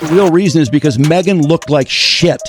real reason is because Meghan looked like shit.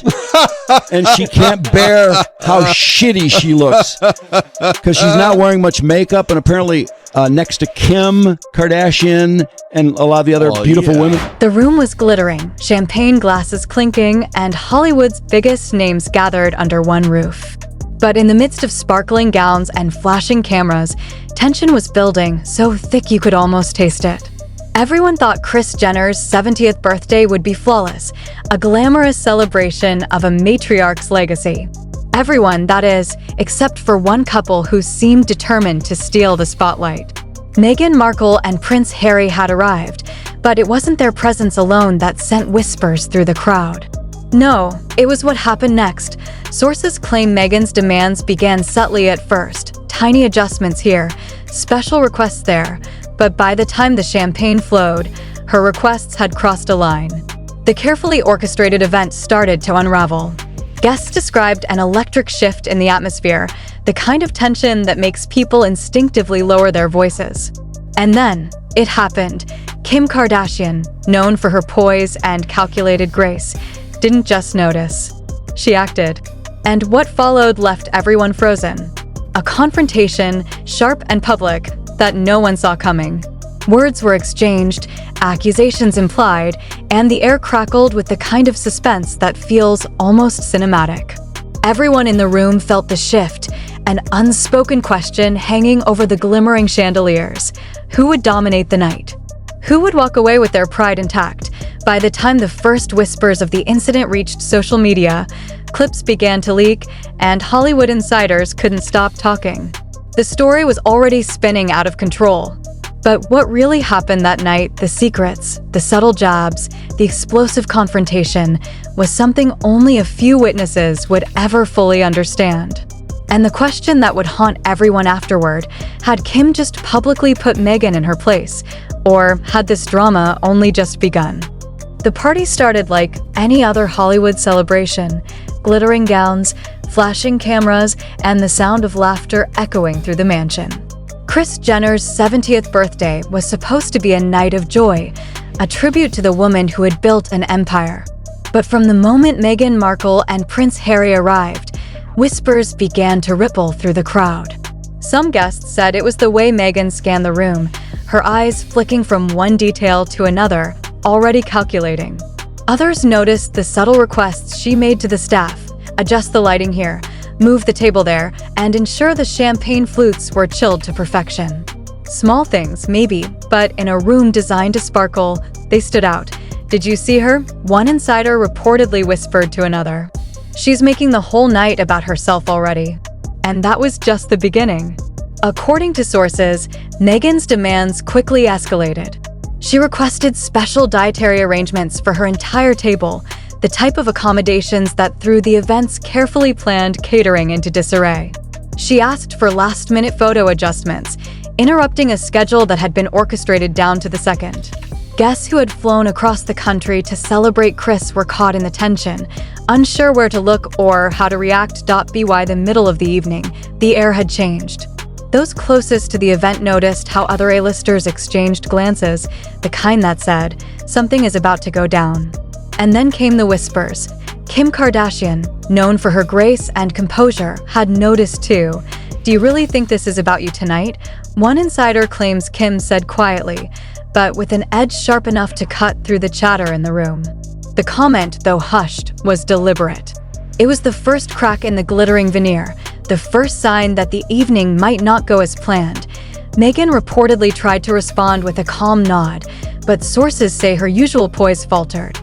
And she can't bear how shitty she looks. Because she's not wearing much makeup, and apparently next to Kim Kardashian and a lot of the other beautiful women. The room was glittering, champagne glasses clinking, and Hollywood's biggest names gathered under one roof. But in the midst of sparkling gowns and flashing cameras, tension was building so thick you could almost taste it. Everyone thought Kris Jenner's 70th birthday would be flawless, a glamorous celebration of a matriarch's legacy. Everyone, that is, except for one couple who seemed determined to steal the spotlight. Meghan Markle and Prince Harry had arrived, but it wasn't their presence alone that sent whispers through the crowd. No, it was what happened next. Sources claim Meghan's demands began subtly at first, tiny adjustments here, special requests there, but by the time the champagne flowed, her requests had crossed a line. The carefully orchestrated event started to unravel. Guests described an electric shift in the atmosphere, the kind of tension that makes people instinctively lower their voices. And then, it happened. Kim Kardashian, known for her poise and calculated grace, didn't just notice. She acted. And what followed left everyone frozen. A confrontation, sharp and public, that no one saw coming. Words were exchanged, accusations implied, and the air crackled with the kind of suspense that feels almost cinematic. Everyone in the room felt the shift, an unspoken question hanging over the glimmering chandeliers. Who would dominate the night? Who would walk away with their pride intact? By the time the first whispers of the incident reached social media, clips began to leak, and Hollywood insiders couldn't stop talking. The story was already spinning out of control. But what really happened that night, the secrets, the subtle jabs, the explosive confrontation, was something only a few witnesses would ever fully understand. And the question that would haunt everyone afterward, had Kim just publicly put Meghan in her place, or had this drama only just begun? The party started like any other Hollywood celebration, glittering gowns, flashing cameras, and the sound of laughter echoing through the mansion. Kris Jenner's 70th birthday was supposed to be a night of joy, a tribute to the woman who had built an empire. But from the moment Meghan Markle and Prince Harry arrived, whispers began to ripple through the crowd. Some guests said it was the way Meghan scanned the room, her eyes flicking from one detail to another, already calculating. Others noticed the subtle requests she made to the staff: adjust the lighting here, move the table there, and ensure the champagne flutes were chilled to perfection. Small things, maybe, but in a room designed to sparkle, they stood out. Did you see her? One insider reportedly whispered to another. She's making the whole night about herself already. And that was just the beginning. According to sources, Meghan's demands quickly escalated. She requested special dietary arrangements for her entire table, the type of accommodations that threw the event's carefully planned catering into disarray. She asked for last-minute photo adjustments, interrupting a schedule that had been orchestrated down to the second. Guests who had flown across the country to celebrate Kris were caught in the tension, unsure where to look or how to react. By the middle of the evening, the air had changed. Those closest to the event noticed how other A-listers exchanged glances, the kind that said, something is about to go down. And then came the whispers. Kim Kardashian, known for her grace and composure, had noticed too. Do you really think this is about you tonight? One insider claims Kim said quietly, but with an edge sharp enough to cut through the chatter in the room. The comment, though hushed, was deliberate. It was the first crack in the glittering veneer, the first sign that the evening might not go as planned. Meghan reportedly tried to respond with a calm nod, but sources say her usual poise faltered.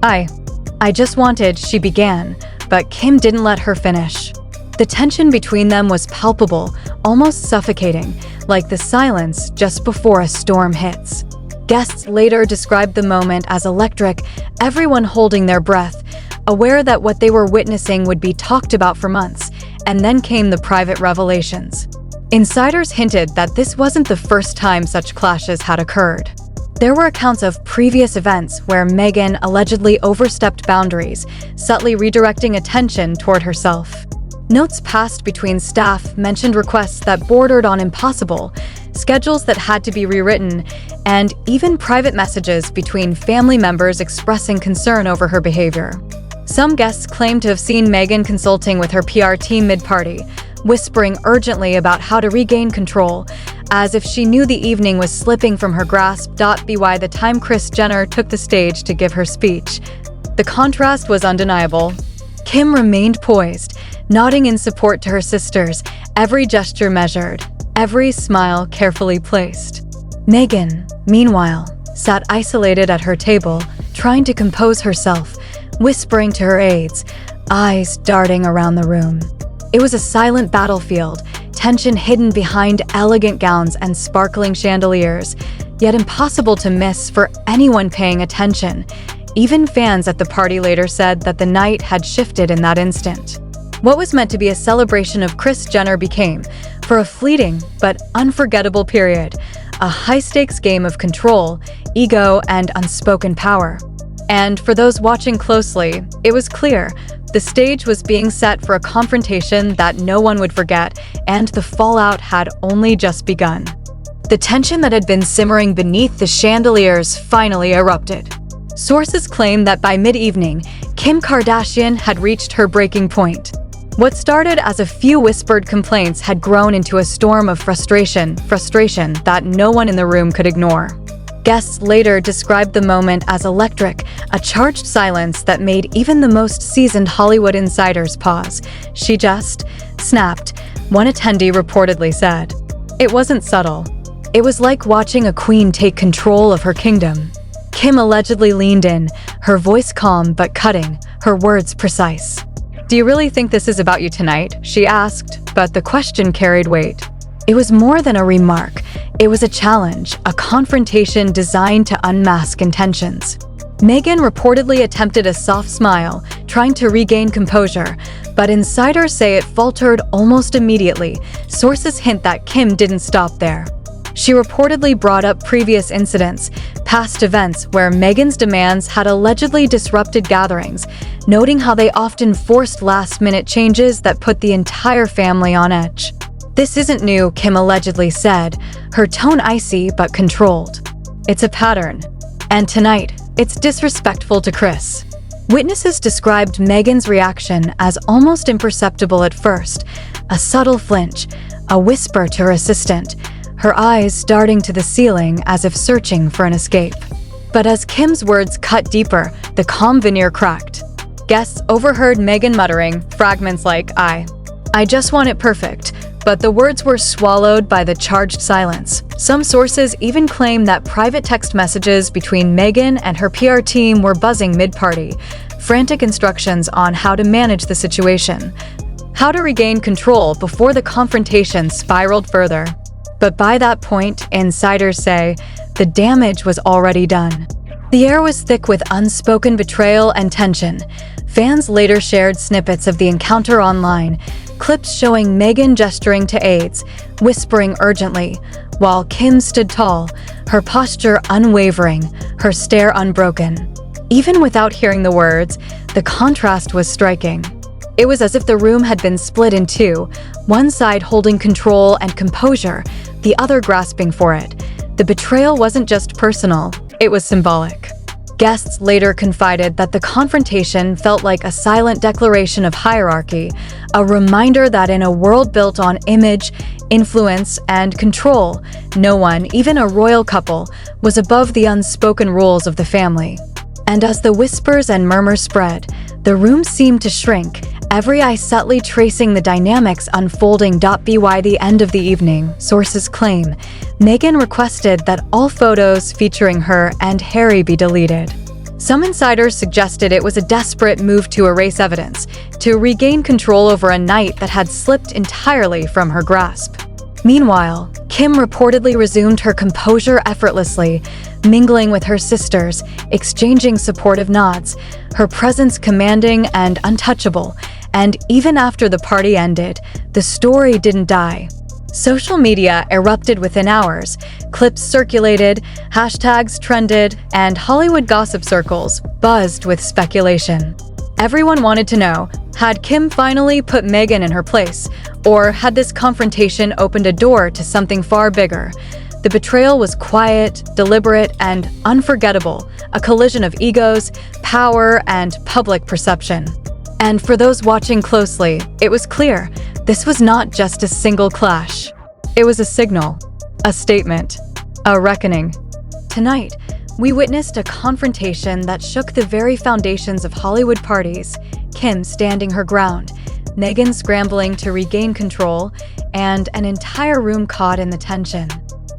I just wanted, she began, but Kim didn't let her finish. The tension between them was palpable, almost suffocating, like the silence just before a storm hits. Guests later described the moment as electric, everyone holding their breath, aware that what they were witnessing would be talked about for months, and then came the private revelations. Insiders hinted that this wasn't the first time such clashes had occurred. There were accounts of previous events where Meghan allegedly overstepped boundaries, subtly redirecting attention toward herself. Notes passed between staff mentioned requests that bordered on impossible, schedules that had to be rewritten, and even private messages between family members expressing concern over her behavior. Some guests claimed to have seen Meghan consulting with her PR team mid-party, whispering urgently about how to regain control, as if she knew the evening was slipping from her grasp. By the time Kris Jenner took the stage to give her speech, the contrast was undeniable. Kim remained poised, nodding in support to her sisters, every gesture measured, every smile carefully placed. Meghan, meanwhile, sat isolated at her table, trying to compose herself, whispering to her aides, eyes darting around the room. It was a silent battlefield, tension hidden behind elegant gowns and sparkling chandeliers, yet impossible to miss for anyone paying attention. Even fans at the party later said that the night had shifted in that instant. What was meant to be a celebration of Kris Jenner became, for a fleeting but unforgettable period, a high-stakes game of control, ego, and unspoken power. And for those watching closely, it was clear the stage was being set for a confrontation that no one would forget, and the fallout had only just begun. The tension that had been simmering beneath the chandeliers finally erupted. Sources claim that by mid-evening, Kim Kardashian had reached her breaking point. What started as a few whispered complaints had grown into a storm of frustration that no one in the room could ignore. Guests later described the moment as electric, a charged silence that made even the most seasoned Hollywood insiders pause. She just snapped, one attendee reportedly said. It wasn't subtle. It was like watching a queen take control of her kingdom. Kim allegedly leaned in, her voice calm but cutting, her words precise. "Do you really think this is about you tonight?" she asked, but the question carried weight. It was more than a remark. It was a challenge, a confrontation designed to unmask intentions. Meghan reportedly attempted a soft smile, trying to regain composure, but insiders say it faltered almost immediately. Sources hint that Kim didn't stop there. She reportedly brought up previous incidents, past events where Meghan's demands had allegedly disrupted gatherings, noting how they often forced last-minute changes that put the entire family on edge. "This isn't new," Kim allegedly said, her tone icy but controlled. "It's a pattern. And tonight, it's disrespectful to Kris." Witnesses described Meghan's reaction as almost imperceptible at first, a subtle flinch, a whisper to her assistant, her eyes darting to the ceiling as if searching for an escape. But as Kim's words cut deeper, the calm veneer cracked. Guests overheard Meghan muttering fragments like, I just want it perfect, but the words were swallowed by the charged silence. Some sources even claim that private text messages between Meghan and her PR team were buzzing mid-party, frantic instructions on how to manage the situation, how to regain control before the confrontation spiraled further. But by that point, insiders say, the damage was already done. The air was thick with unspoken betrayal and tension. Fans later shared snippets of the encounter online, clips showing Meghan gesturing to aides, whispering urgently, while Kim stood tall, her posture unwavering, her stare unbroken. Even without hearing the words, the contrast was striking. It was as if the room had been split in two, one side holding control and composure, the other grasping for it. The betrayal wasn't just personal, it was symbolic. Guests later confided that the confrontation felt like a silent declaration of hierarchy, a reminder that in a world built on image, influence, and control, no one, even a royal couple, was above the unspoken rules of the family. And as the whispers and murmurs spread, the room seemed to shrink, every eye subtly tracing the dynamics unfolding. By the end of the evening, sources claim, Meghan requested that all photos featuring her and Harry be deleted. Some insiders suggested it was a desperate move to erase evidence, to regain control over a night that had slipped entirely from her grasp. Meanwhile, Kim reportedly resumed her composure effortlessly, mingling with her sisters, exchanging supportive nods, her presence commanding and untouchable. And even after the party ended, the story didn't die. Social media erupted within hours, clips circulated, hashtags trended, and Hollywood gossip circles buzzed with speculation. Everyone wanted to know, had Kim finally put Meghan in her place, or had this confrontation opened a door to something far bigger? The betrayal was quiet, deliberate, and unforgettable, a collision of egos, power, and public perception. And for those watching closely, it was clear this was not just a single clash. It was a signal, a statement, a reckoning. Tonight, we witnessed a confrontation that shook the very foundations of Hollywood parties, Kim standing her ground, Meghan scrambling to regain control, and an entire room caught in the tension.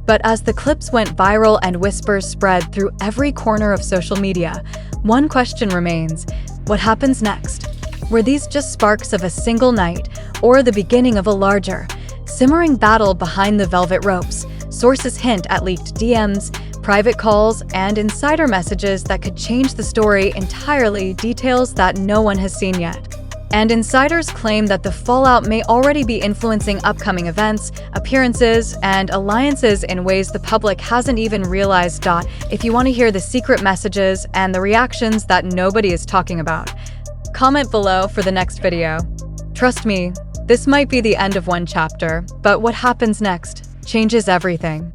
But as the clips went viral and whispers spread through every corner of social media, one question remains: what happens next? Were these just sparks of a single night, or the beginning of a larger, simmering battle behind the velvet ropes? Sources hint at leaked DMs, private calls, and insider messages that could change the story entirely, details that no one has seen yet. And insiders claim that the fallout may already be influencing upcoming events, appearances, and alliances in ways the public hasn't even realized. If you want to hear the secret messages and the reactions that nobody is talking about, comment below for the next video. Trust me, this might be the end of one chapter, but what happens next changes everything.